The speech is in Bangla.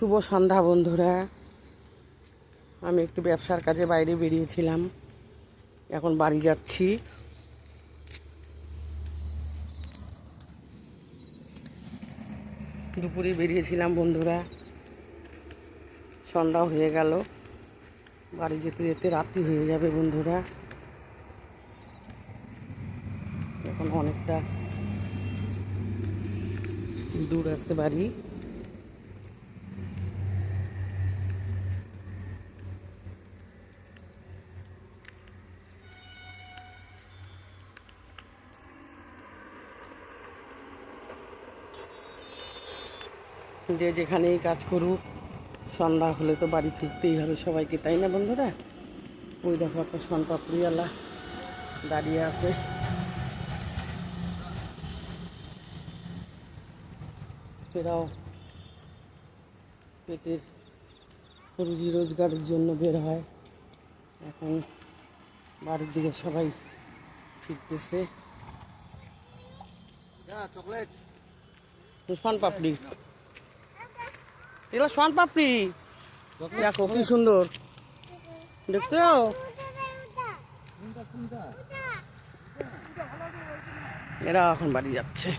শুভ সন্ধ্যা বন্ধুরা। আমি একটু ব্যবসার কাজে বাইরে বেরিয়েছিলাম, এখন বাড়ি যাচ্ছি। দুপুরে বেরিয়েছিলাম বন্ধুরা, সন্ধ্যা হয়ে গেল, বাড়ি যেতে যেতে রাত্রি হয়ে যাবে বন্ধুরা। এখন অনেকটা দূর আছে বাড়ি। যে যেখানেই কাজ করুক, সন্ধ্যা হলে তো বাড়ি ফিরতেই হবে সবাইকে, তাই না বন্ধুরা? ওই দেখো একটা শনপাপড়িওয়ালা দাঁড়িয়ে আছে। এরাও পেটের রুজি রোজগারের জন্য বের হয়। এখন বাড়ির দিকে সবাই ফিরতেছে। শনপাপড়ি, এগুলো শনপাপড়ি, দেখো কি সুন্দর দেখছো। এরা এখন বাড়ি যাচ্ছে।